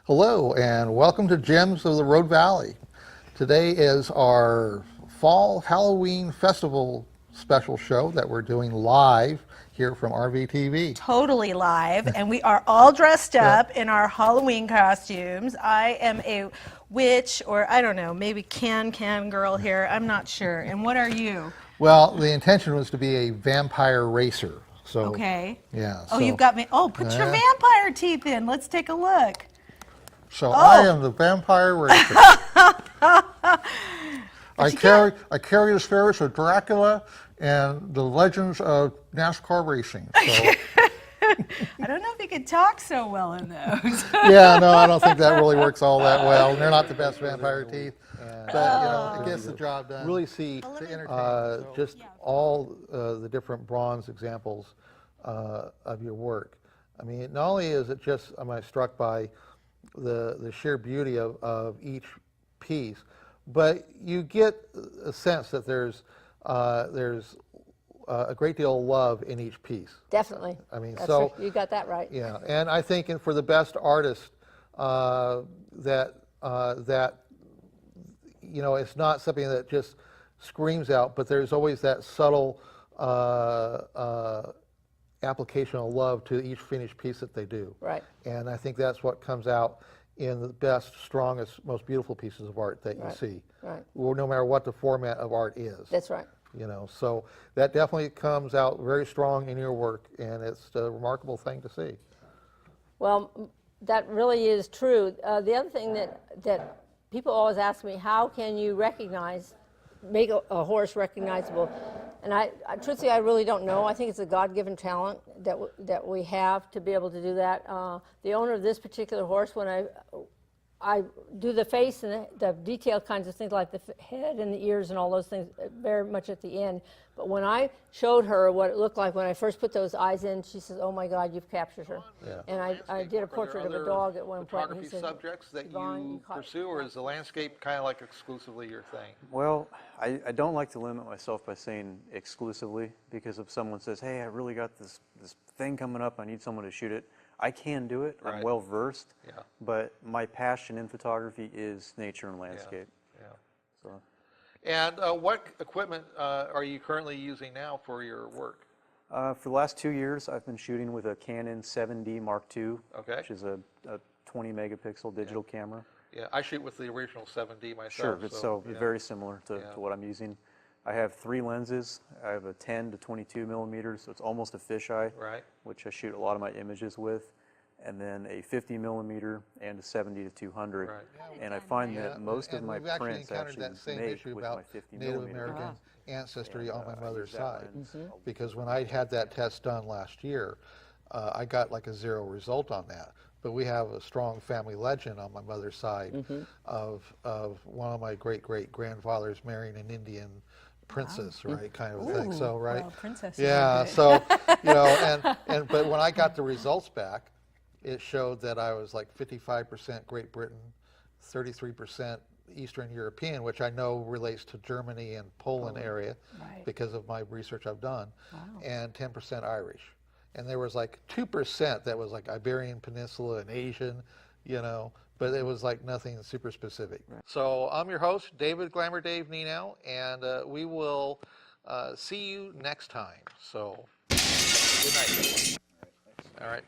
Hello and welcome to Gems of the Road Valley. Today is our Fall Halloween Festival special show that we're doing live here from RVTV. Totally live, and we are all dressed up in our Halloween costumes. I am a witch, or I don't know, maybe can girl here, I'm not sure. And what are you? Well, the intention was to be a vampire racer. So, okay. Yeah. Oh, you've got me. Oh, put your vampire teeth in. Let's take a look. So I am the vampire racer. I carry the spirits of Dracula and the legends of NASCAR racing. So. I don't know if you could talk so well in those. Yeah, no, I don't think that really works all that well. They're not the best vampire teeth, but it gets the job done. Really see just all the different bronze examples of your work. I mean, not only is it just, I'm struck by the sheer beauty of each piece, but you get a sense that there's a great deal of love in each piece. Definitely. I mean, that's so right. You got that right. Yeah, and I think for the best artist, that it's not something that just screams out, but there's always that subtle application of love to each finished piece that they do. Right. And I think that's what comes out in the best, strongest, most beautiful pieces of art that you see. Right. Well, no matter what the format of art is. That's right. So that definitely comes out very strong in your work, and it's a remarkable thing to see. Well, that really is true. The other thing that people always ask me, how can you make a horse recognizable? And I truthfully, I really don't know. I think it's a God-given talent that we have to be able to do that. The owner of this particular horse, when I do the face and the detailed kinds of things like the head and the ears and all those things very much at the end. But when I showed her what it looked like when I first put those eyes in, she says, "Oh my God, you've captured her." Yeah. And I did a portrait of a dog at one point. Photography subjects that you pursue, or is the landscape kind of like exclusively your thing? Well, I don't like to limit myself by saying exclusively, because if someone says, "Hey, I really got this thing coming up, I need someone to shoot it," I can do it. Right. I'm well versed. Yeah. But my passion in photography is nature and landscape. Yeah. So. And what equipment are you currently using now for your work? For the last 2 years, I've been shooting with a Canon 7D Mark II, which is a 20 megapixel digital camera. Yeah, I shoot with the original 7D myself. Sure, it's very similar to what I'm using. I have 3 lenses. I have a 10 to 22 millimeters, so it's almost a fisheye, which I shoot a lot of my images with, and then a 50 millimeter and a 70 to 200. Right. And I find that most of my prints actually make with my 50 Native millimeter. American ancestry on my mother's side, because when I had that test done last year, I got like a 0 result on that. But we have a strong family legend on my mother's side of one of my great-great-grandfathers marrying an Indian princess, right, kind of thing. So, right, well, princess. Yeah. So, but when I got the results back, it showed that I was like 55% Great Britain, 33% Eastern European, which I know relates to Germany and Poland area because of my research I've done, and 10% Irish. And there was like 2% that was like Iberian Peninsula and Asian, but it was like nothing super specific. Right. So I'm your host, Glamour Dave Nienow, and we will see you next time. So good night, everyone. All right.